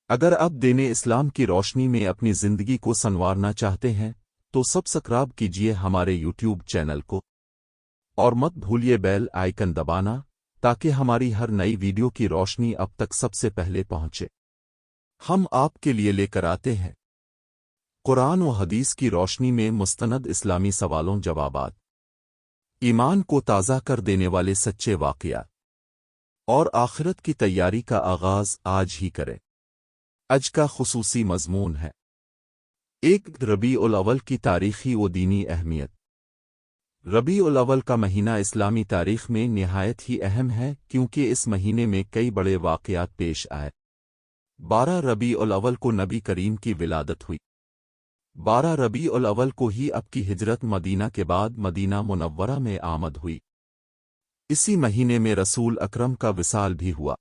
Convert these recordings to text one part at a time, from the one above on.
اگر آپ دین اسلام کی روشنی میں اپنی زندگی کو سنوارنا چاہتے ہیں تو سبسکرائب کیجیے ہمارے یوٹیوب چینل کو اور مت بھولیے بیل آئیکن دبانا تاکہ ہماری ہر نئی ویڈیو کی روشنی اب تک سب سے پہلے پہنچے۔ ہم آپ کے لیے لے کر آتے ہیں قرآن و حدیث کی روشنی میں مستند اسلامی سوالوں جوابات، ایمان کو تازہ کر دینے والے سچے واقعات اور آخرت کی تیاری کا آغاز آج ہی کریں۔ آج کا خصوصی مضمون ہے ایک ربیع الاول کی تاریخی و دینی اہمیت۔ ربیع الاول کا مہینہ اسلامی تاریخ میں نہایت ہی اہم ہے کیونکہ اس مہینے میں کئی بڑے واقعات پیش آئے۔ 12 ربیع الاول کو نبی کریم کی ولادت ہوئی۔ 12 ربیع الاول کو ہی اب کی ہجرت مدینہ کے بعد مدینہ منورہ میں آمد ہوئی۔ اسی مہینے میں رسول اکرم کا وصال بھی ہوا۔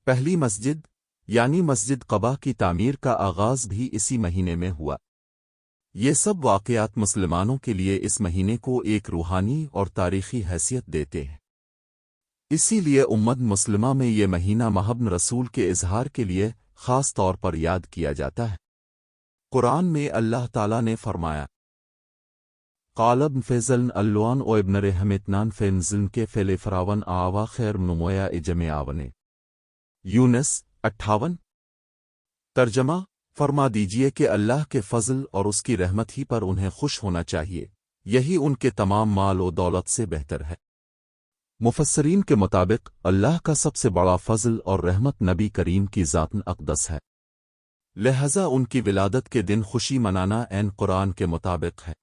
پہلی مسجد یعنی مسجد قباء کی تعمیر کا آغاز بھی اسی مہینے میں ہوا۔ یہ سب واقعات مسلمانوں کے لیے اس مہینے کو ایک روحانی اور تاریخی حیثیت دیتے ہیں۔ اسی لیے امت مسلمہ میں یہ مہینہ محبت رسول کے اظہار کے لیے خاص طور پر یاد کیا جاتا ہے۔ قرآن میں اللہ تعالیٰ نے فرمایا، قال ابن فضل اللوان او ابن رحمتنان فنزن کے فیل فراون آوا خیر نمویا اجمع آونے۔ یونس 58۔ ترجمہ فرما دیجئے کہ اللہ کے فضل اور اس کی رحمت ہی پر انہیں خوش ہونا چاہیے، یہی ان کے تمام مال و دولت سے بہتر ہے۔ مفسرین کے مطابق اللہ کا سب سے بڑا فضل اور رحمت نبی کریم کی ذات اقدس ہے، لہذا ان کی ولادت کے دن خوشی منانا عین قرآن کے مطابق ہے۔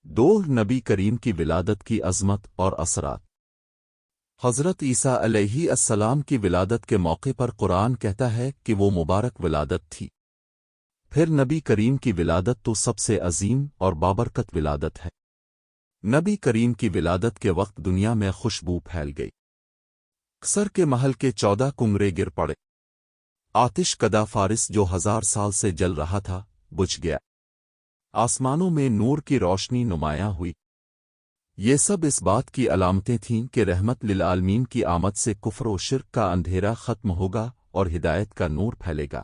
2 نبی کریم کی ولادت کی عظمت اور اثرات۔ حضرت عیسیٰ علیہ السلام کی ولادت کے موقع پر قرآن کہتا ہے کہ وہ مبارک ولادت تھی۔ پھر نبی کریم کی ولادت تو سب سے عظیم اور بابرکت ولادت ہے۔ نبی کریم کی ولادت کے وقت دنیا میں خوشبو پھیل گئی۔ سر کے محل کے 14 کنگرے گر پڑے۔ آتش کدہ فارس جو 1000 سال سے جل رہا تھا بجھ گیا۔ آسمانوں میں نور کی روشنی نمایاں ہوئی۔ یہ سب اس بات کی علامتیں تھیں کہ رحمت للعالمین کی آمد سے کفر و شرک کا اندھیرا ختم ہوگا اور ہدایت کا نور پھیلے گا۔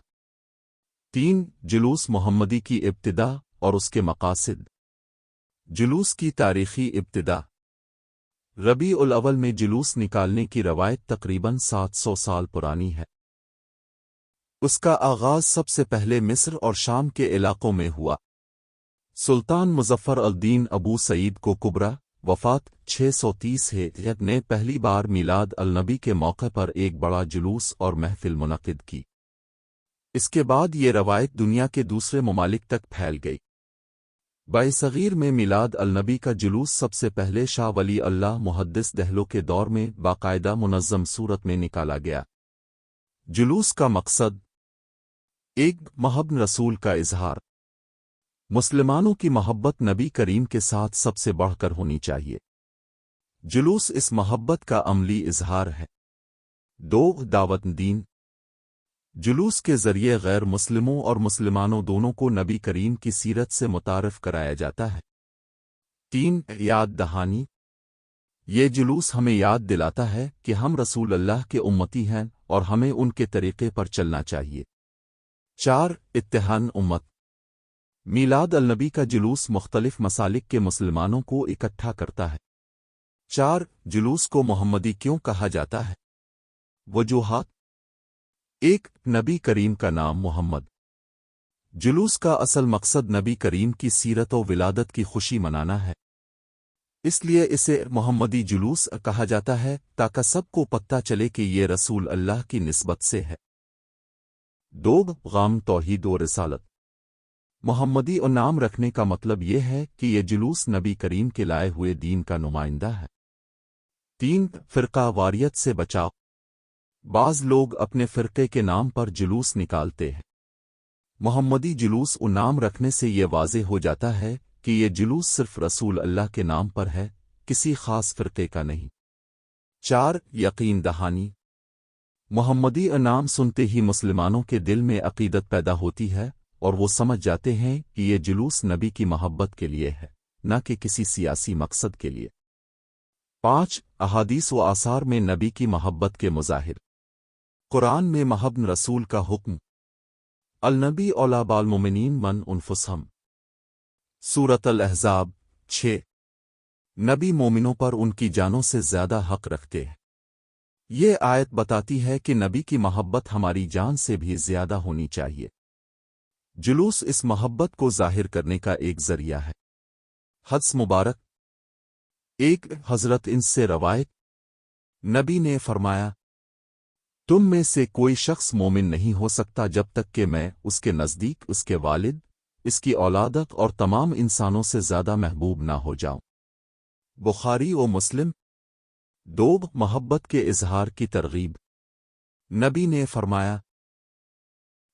3 جلوس محمدی کی ابتدا اور اس کے مقاصد۔ جلوس کی تاریخی ابتدا۔ ربیع الاول میں جلوس نکالنے کی روایت تقریباً 700 سال پرانی ہے۔ اس کا آغاز سب سے پہلے مصر اور شام کے علاقوں میں ہوا۔ سلطان مظفر الدین ابو سعید کو کبرا وفات 630 ہے نے پہلی بار میلاد النبی کے موقع پر ایک بڑا جلوس اور محفل منعقد کی۔ اس کے بعد یہ روایت دنیا کے دوسرے ممالک تک پھیل گئی۔ صغیر میں میلاد النبی کا جلوس سب سے پہلے شاہ ولی اللہ محدث دہلو کے دور میں باقاعدہ منظم صورت میں نکالا گیا۔ جلوس کا مقصد ایک محبت رسول کا اظہار۔ مسلمانوں کی محبت نبی کریم کے ساتھ سب سے بڑھ کر ہونی چاہیے۔ جلوس اس محبت کا عملی اظہار ہے۔ 2 دعوت دین۔ جلوس کے ذریعے غیر مسلموں اور مسلمانوں دونوں کو نبی کریم کی سیرت سے متعارف کرایا جاتا ہے۔ 3 یاد دہانی۔ یہ جلوس ہمیں یاد دلاتا ہے کہ ہم رسول اللہ کے امتی ہیں اور ہمیں ان کے طریقے پر چلنا چاہیے۔ 4 اتحاد امت۔ میلاد النبی کا جلوس مختلف مسالک کے مسلمانوں کو اکٹھا کرتا ہے۔ 4 جلوس کو محمدی کیوں کہا جاتا ہے؟ وجوہات۔ 1 نبی کریم کا نام محمد۔ جلوس کا اصل مقصد نبی کریم کی سیرت و ولادت کی خوشی منانا ہے، اس لیے اسے محمدی جلوس کہا جاتا ہے تاکہ سب کو پتہ چلے کہ یہ رسول اللہ کی نسبت سے ہے۔ 2 غام توحید و رسالت۔ محمدی اور نام رکھنے کا مطلب یہ ہے کہ یہ جلوس نبی کریم کے لائے ہوئے دین کا نمائندہ ہے۔ 3 فرقہ واریت سے بچاؤ۔ بعض لوگ اپنے فرقے کے نام پر جلوس نکالتے ہیں۔ محمدی جلوس و نام رکھنے سے یہ واضح ہو جاتا ہے کہ یہ جلوس صرف رسول اللہ کے نام پر ہے، کسی خاص فرقے کا نہیں۔ 4 یقین دہانی۔ محمدی نام سنتے ہی مسلمانوں کے دل میں عقیدت پیدا ہوتی ہے اور وہ سمجھ جاتے ہیں کہ یہ جلوس نبی کی محبت کے لیے ہے، نہ کہ کسی سیاسی مقصد کے لیے۔ 5 احادیث و آثار میں نبی کی محبت کے مظاہر۔ قرآن میں محبت رسول کا حکم النبی اولا بالمومنین من انفسہم سورۃ الاحزاب 6 نبی مومنوں پر ان کی جانوں سے زیادہ حق رکھتے ہیں۔ یہ آیت بتاتی ہے کہ نبی کی محبت ہماری جان سے بھی زیادہ ہونی چاہیے۔ جلوس اس محبت کو ظاہر کرنے کا ایک ذریعہ ہے۔ حدیث مبارک ایک حضرت انس سے روایت نبی نے فرمایا، تم میں سے کوئی شخص مومن نہیں ہو سکتا جب تک کہ میں اس کے نزدیک اس کے والد، اس کی اولادت اور تمام انسانوں سے زیادہ محبوب نہ ہو جاؤں۔ بخاری و مسلم 2 محبت کے اظہار کی ترغیب۔ نبی نے فرمایا،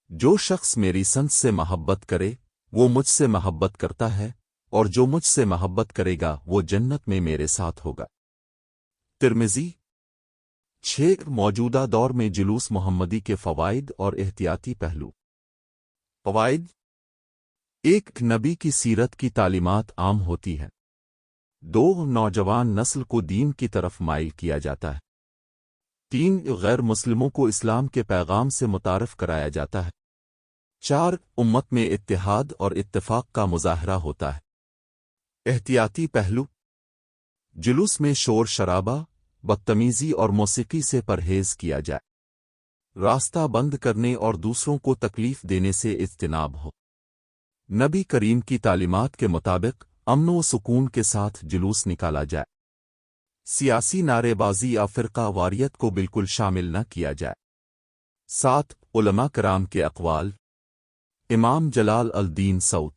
جو شخص میری سنت سے محبت کرے وہ مجھ سے محبت کرتا ہے، اور جو مجھ سے محبت کرے گا وہ جنت میں میرے ساتھ ہوگا۔ ترمذی 6 موجودہ دور میں جلوس محمدی کے فوائد اور احتیاطی پہلو۔ فوائد 1 نبی کی سیرت کی تعلیمات عام ہوتی ہے۔ 2 نوجوان نسل کو دین کی طرف مائل کیا جاتا ہے۔ 3 غیر مسلموں کو اسلام کے پیغام سے متعارف کرایا جاتا ہے۔ 4 امت میں اتحاد اور اتفاق کا مظاہرہ ہوتا ہے۔ احتیاطی پہلو جلوس میں شور شرابہ، بدتمیزی اور موسیقی سے پرہیز کیا جائے۔ راستہ بند کرنے اور دوسروں کو تکلیف دینے سے اجتناب ہو۔ نبی کریم کی تعلیمات کے مطابق امن و سکون کے ساتھ جلوس نکالا جائے۔ سیاسی نعرے بازی یا فرقہ واریت کو بالکل شامل نہ کیا جائے۔ 7 علماء کرام کے اقوال۔ امام جلال الدین سعود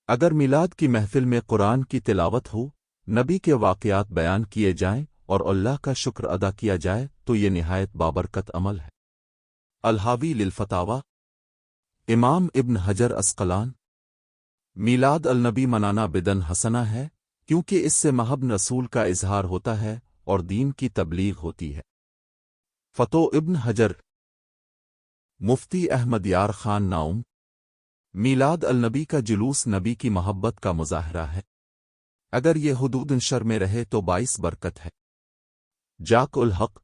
اگر میلاد کی محفل میں قرآن کی تلاوت ہو، نبی کے واقعات بیان کیے جائیں اور اللہ کا شکر ادا کیا جائے تو یہ نہایت بابرکت عمل ہے۔ الحاوی للفتاوی امام ابن حجر عسقلان میلاد النبی منانا بدن حسنہ ہے، کیونکہ اس سے محب رسول کا اظہار ہوتا ہے اور دین کی تبلیغ ہوتی ہے۔ فتو ابن حجر مفتی احمد یار خان ناؤم میلاد النبی کا جلوس نبی کی محبت کا مظاہرہ ہے۔ اگر یہ حدود شر میں رہے تو باعث برکت ہے۔ جاک الحق